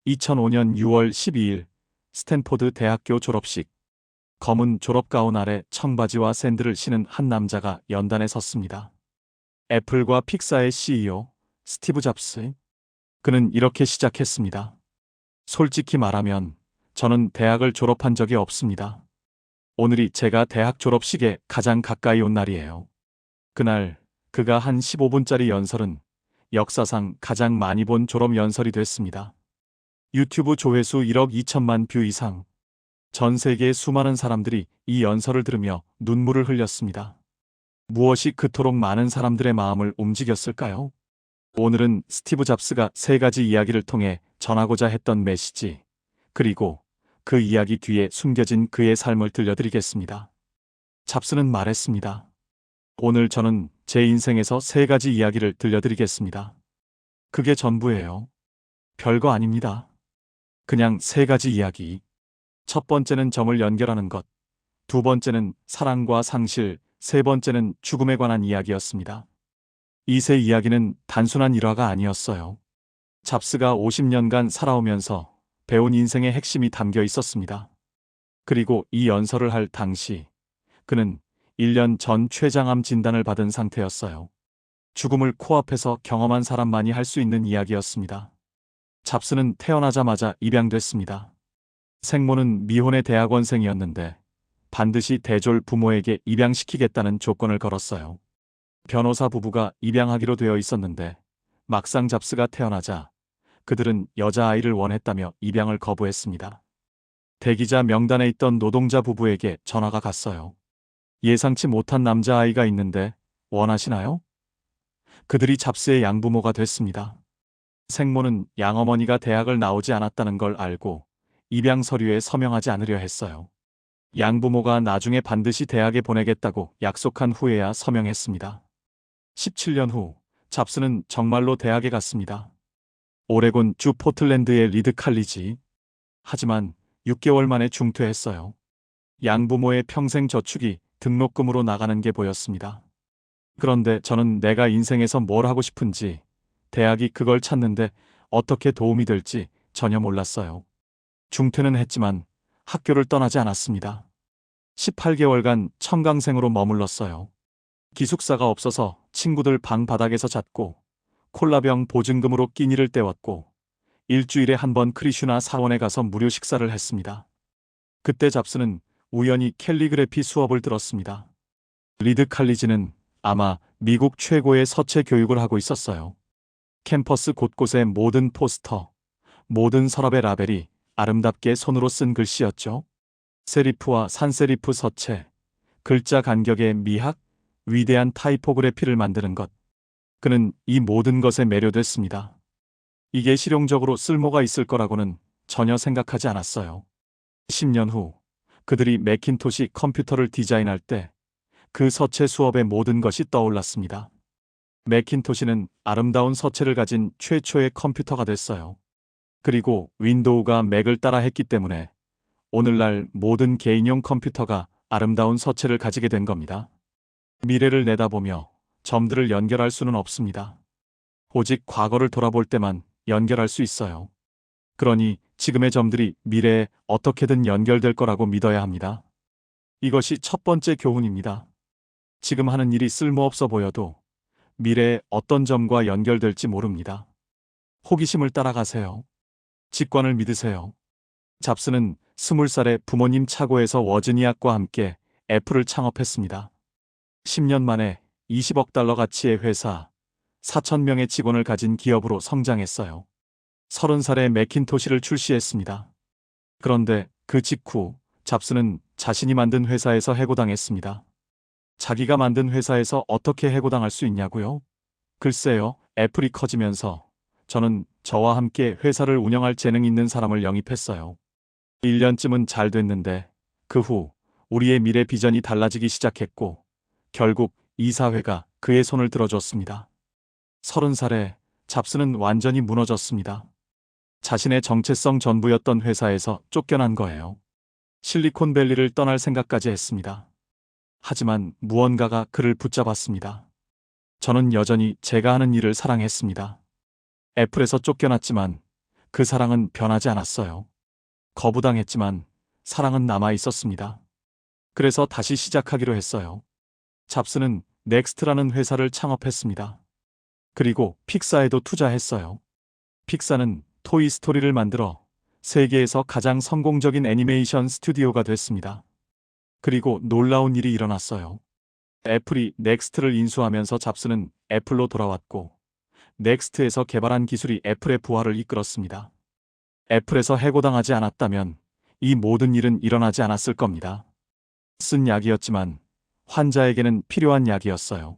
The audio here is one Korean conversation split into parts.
2005년 6월 12일 스탠포드 대학교 졸업식. 검은 졸업가운 아래 청바지와 샌들을 신은 한 남자가 연단에 섰습니다. 애플과 픽사의 CEO 스티브 잡스. 그는 이렇게 시작했습니다. 솔직히 말하면 저는 대학을 졸업한 적이 없습니다. 오늘이 제가 대학 졸업식에 가장 가까이 온 날이에요. 그날 그가 한 15분짜리 연설은 역사상 가장 많이 본 졸업 연설이 됐습니다. 유튜브 조회수 1억 2천만 뷰 이상. 전 세계의 수많은 사람들이 이 연설을 들으며 눈물을 흘렸습니다. 무엇이 그토록 많은 사람들의 마음을 움직였을까요? 오늘은 스티브 잡스가 세 가지 이야기를 통해 전하고자 했던 메시지, 그리고 그 이야기 뒤에 숨겨진 그의 삶을 들려드리겠습니다. 잡스는 말했습니다. 오늘 저는 제 인생에서 세 가지 이야기를 들려드리겠습니다. 그게 전부예요. 별거 아닙니다. 그냥 세 가지 이야기. 첫 번째는 점을 연결하는 것, 두 번째는 사랑과 상실, 세 번째는 죽음에 관한 이야기였습니다. 이 세 이야기는 단순한 일화가 아니었어요. 잡스가 50년간 살아오면서 배운 인생의 핵심이 담겨 있었습니다. 그리고 이 연설을 할 당시 그는 1년 전 췌장암 진단을 받은 상태였어요. 죽음을 코앞에서 경험한 사람만이 할 수 있는 이야기였습니다. 잡스는 태어나자마자 입양됐습니다. 생모는 미혼의 대학원생이었는데 반드시 대졸 부모에게 입양시키겠다는 조건을 걸었어요. 변호사 부부가 입양하기로 되어 있었는데 막상 잡스가 태어나자 그들은 여자아이를 원했다며 입양을 거부했습니다. 대기자 명단에 있던 노동자 부부에게 전화가 갔어요. 예상치 못한 남자아이가 있는데 원하시나요? 그들이 잡스의 양부모가 됐습니다. 생모는 양어머니가 대학을 나오지 않았다는 걸 알고 입양 서류에 서명하지 않으려 했어요. 양부모가 나중에 반드시 대학에 보내겠다고 약속한 후에야 서명했습니다. 17년 후 잡스는 정말로 대학에 갔습니다. 오레곤 주 포틀랜드의 리드 칼리지. 하지만 6개월 만에 중퇴했어요. 양부모의 평생 저축이 등록금으로 나가는 게 보였습니다. 그런데 저는 내가 인생에서 뭘 하고 싶은지, 대학이 그걸 찾는데 어떻게 도움이 될지 전혀 몰랐어요. 중퇴는 했지만 학교를 떠나지 않았습니다. 18개월간 청강생으로 머물렀어요. 기숙사가 없어서 친구들 방 바닥에서 잤고, 콜라병 보증금으로 끼니를 때웠고, 일주일에 한 번 크리슈나 사원에 가서 무료 식사를 했습니다. 그때 잡스는 우연히 캘리그래피 수업을 들었습니다. 리드 칼리지는 아마 미국 최고의 서체 교육을 하고 있었어요. 캠퍼스 곳곳에 모든 포스터, 모든 서랍의 라벨이 아름답게 손으로 쓴 글씨였죠. 세리프와 산세리프 서체, 글자 간격의 미학, 위대한 타이포그래피를 만드는 것. 그는 이 모든 것에 매료됐습니다. 이게 실용적으로 쓸모가 있을 거라고는 전혀 생각하지 않았어요. 10년 후 그들이 매킨토시 컴퓨터를 디자인할 때 그 서체 수업의 모든 것이 떠올랐습니다. 매킨토시는 아름다운 서체를 가진 최초의 컴퓨터가 됐어요. 그리고 윈도우가 맥을 따라 했기 때문에 오늘날 모든 개인용 컴퓨터가 아름다운 서체를 가지게 된 겁니다. 미래를 내다보며 점들을 연결할 수는 없습니다. 오직 과거를 돌아볼 때만 연결할 수 있어요. 그러니 지금의 점들이 미래에 어떻게든 연결될 거라고 믿어야 합니다. 이것이 첫 번째 교훈입니다. 지금 하는 일이 쓸모없어 보여도 미래에 어떤 점과 연결될지 모릅니다. 호기심을 따라가세요. 직관을 믿으세요. 잡스는 20살에 부모님 차고에서 워지니악과 함께 애플을 창업했습니다. 10년 만에 20억 달러 가치의 회사, 4,000명의 직원을 가진 기업으로 성장했어요. 30살에 매킨토시를 출시했습니다. 그런데 그 직후 잡스는 자신이 만든 회사에서 해고당했습니다. 자기가 만든 회사에서 어떻게 해고당할 수 있냐고요? 글쎄요, 애플이 커지면서 저는 저와 함께 회사를 운영할 재능 있는 사람을 영입했어요. 1년쯤은 잘 됐는데 그 후 우리의 미래 비전이 달라지기 시작했고 결국 이사회가 그의 손을 들어줬습니다. 30살에 잡스는 완전히 무너졌습니다. 자신의 정체성 전부였던 회사에서 쫓겨난 거예요. 실리콘밸리를 떠날 생각까지 했습니다. 하지만 무언가가 그를 붙잡았습니다. 저는 여전히 제가 하는 일을 사랑했습니다. 애플에서 쫓겨났지만 그 사랑은 변하지 않았어요. 거부당했지만 사랑은 남아 있었습니다. 그래서 다시 시작하기로 했어요. 잡스는 넥스트라는 회사를 창업했습니다. 그리고 픽사에도 투자했어요. 픽사는 토이스토리를 만들어 세계에서 가장 성공적인 애니메이션 스튜디오가 됐습니다. 그리고 놀라운 일이 일어났어요. 애플이 넥스트를 인수하면서 잡스는 애플로 돌아왔고, 넥스트에서 개발한 기술이 애플의 부활을 이끌었습니다. 애플에서 해고당하지 않았다면 이 모든 일은 일어나지 않았을 겁니다. 쓴 약이었지만 환자에게는 필요한 약이었어요.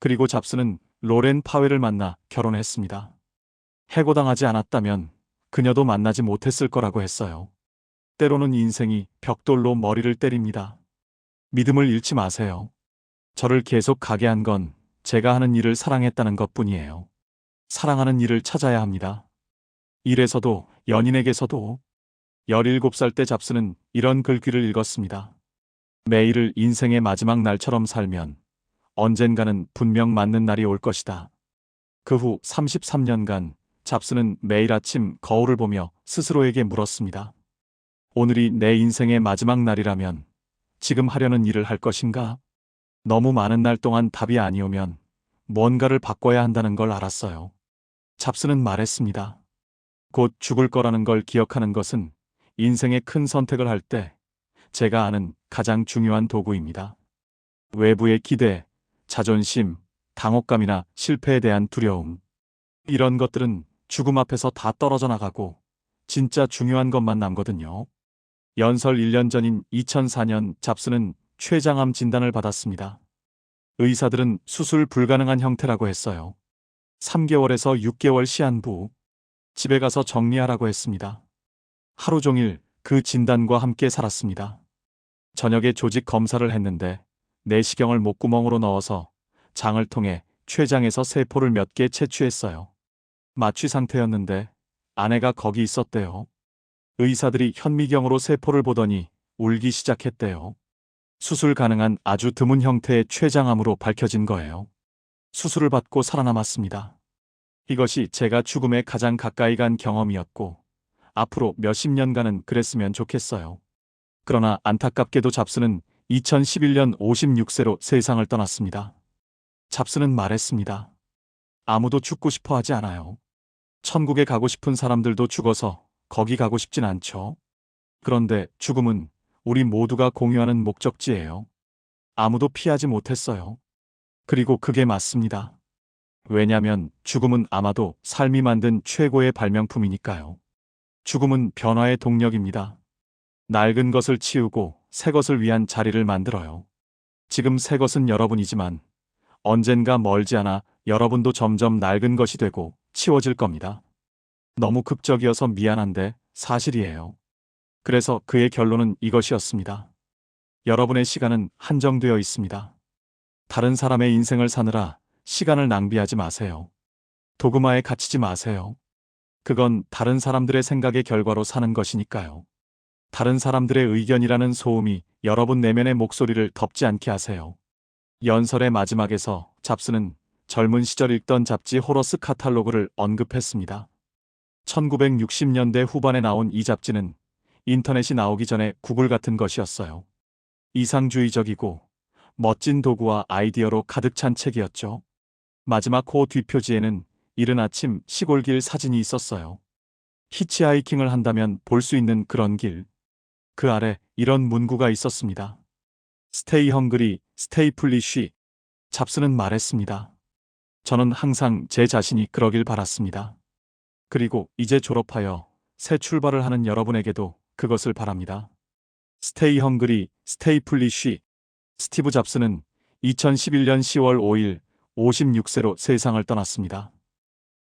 그리고 잡스는 로렌 파웰을 만나 결혼했습니다. 해고당하지 않았다면 그녀도 만나지 못했을 거라고 했어요. 때로는 인생이 벽돌로 머리를 때립니다. 믿음을 잃지 마세요. 저를 계속 가게 한 건 제가 하는 일을 사랑했다는 것뿐이에요. 사랑하는 일을 찾아야 합니다. 일에서도 연인에게서도. 17살 때 잡스는 이런 글귀를 읽었습니다. 매일을 인생의 마지막 날처럼 살면 언젠가는 분명 맞는 날이 올 것이다. 그 후 33년간 잡스는 매일 아침 거울을 보며 스스로에게 물었습니다. 오늘이 내 인생의 마지막 날이라면 지금 하려는 일을 할 것인가? 너무 많은 날 동안 답이 아니오면 뭔가를 바꿔야 한다는 걸 알았어요. 잡스는 말했습니다. 곧 죽을 거라는 걸 기억하는 것은 인생의 큰 선택을 할 때 제가 아는 가장 중요한 도구입니다. 외부의 기대, 자존심, 당혹감이나 실패에 대한 두려움. 이런 것들은 죽음 앞에서 다 떨어져 나가고 진짜 중요한 것만 남거든요. 연설 1년 전인 2004년 잡스는 췌장암 진단을 받았습니다. 의사들은 수술 불가능한 형태라고 했어요. 3개월에서 6개월 시한부. 집에 가서 정리하라고 했습니다. 하루 종일 그 진단과 함께 살았습니다. 저녁에 조직 검사를 했는데 내시경을 목구멍으로 넣어서 장을 통해 췌장에서 세포를 몇 개 채취했어요. 마취 상태였는데 아내가 거기 있었대요. 의사들이 현미경으로 세포를 보더니 울기 시작했대요. 수술 가능한 아주 드문 형태의 췌장암으로 밝혀진 거예요. 수술을 받고 살아남았습니다. 이것이 제가 죽음에 가장 가까이 간 경험이었고 앞으로 몇십 년간은 그랬으면 좋겠어요. 그러나 안타깝게도 잡스는 2011년 56세로 세상을 떠났습니다. 잡스는 말했습니다. 아무도 죽고 싶어 하지 않아요. 천국에 가고 싶은 사람들도 죽어서 거기 가고 싶진 않죠. 그런데 죽음은 우리 모두가 공유하는 목적지예요. 아무도 피하지 못했어요. 그리고 그게 맞습니다. 왜냐면 죽음은 아마도 삶이 만든 최고의 발명품이니까요. 죽음은 변화의 동력입니다. 낡은 것을 치우고 새 것을 위한 자리를 만들어요. 지금 새 것은 여러분이지만 언젠가 멀지 않아 여러분도 점점 낡은 것이 되고 치워질 겁니다. 너무 극적이어서 미안한데 사실이에요. 그래서 그의 결론은 이것이었습니다. 여러분의 시간은 한정되어 있습니다. 다른 사람의 인생을 사느라 시간을 낭비하지 마세요. 도그마에 갇히지 마세요. 그건 다른 사람들의 생각의 결과로 사는 것이니까요. 다른 사람들의 의견이라는 소음이 여러분 내면의 목소리를 덮지 않게 하세요. 연설의 마지막에서 잡스는 젊은 시절 읽던 잡지 호러스 카탈로그를 언급했습니다. 1960년대 후반에 나온 이 잡지는 인터넷이 나오기 전에 구글 같은 것이었어요. 이상주의적이고 멋진 도구와 아이디어로 가득 찬 책이었죠. 마지막 호 뒷표지에는 이른 아침 시골길 사진이 있었어요. 히치하이킹을 한다면 볼 수 있는 그런 길. 그 아래 이런 문구가 있었습니다. Stay hungry, stay foolish. 잡스는 말했습니다. 저는 항상 제 자신이 그러길 바랐습니다. 그리고 이제 졸업하여 새 출발을 하는 여러분에게도 그것을 바랍니다. Stay hungry, stay foolish. 스티브 잡스는 2011년 10월 5일 56세로 세상을 떠났습니다.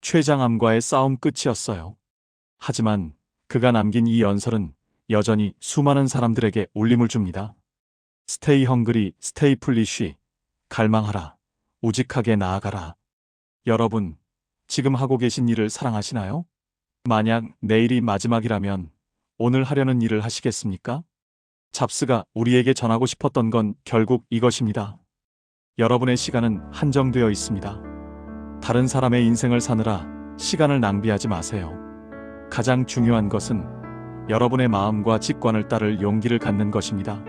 췌장암과의 싸움 끝이었어요. 하지만 그가 남긴 이 연설은 여전히 수많은 사람들에게 울림을 줍니다. Stay hungry, stay foolish. 갈망하라. 우직하게 나아가라. 여러분, 지금 하고 계신 일을 사랑하시나요? 만약 내일이 마지막이라면 오늘 하려는 일을 하시겠습니까? 잡스가 우리에게 전하고 싶었던 건 결국 이것입니다. 여러분의 시간은 한정되어 있습니다. 다른 사람의 인생을 사느라 시간을 낭비하지 마세요. 가장 중요한 것은 여러분의 마음과 직관을 따를 용기를 갖는 것입니다.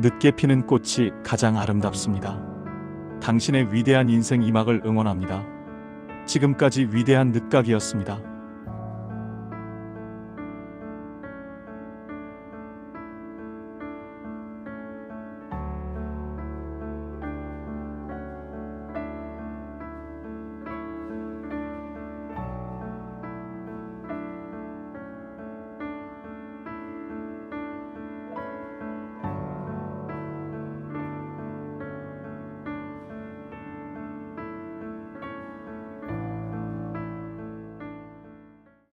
늦게 피는 꽃이 가장 아름답습니다. 당신의 위대한 인생 이막을 응원합니다. 지금까지 위대한 늦각이었습니다.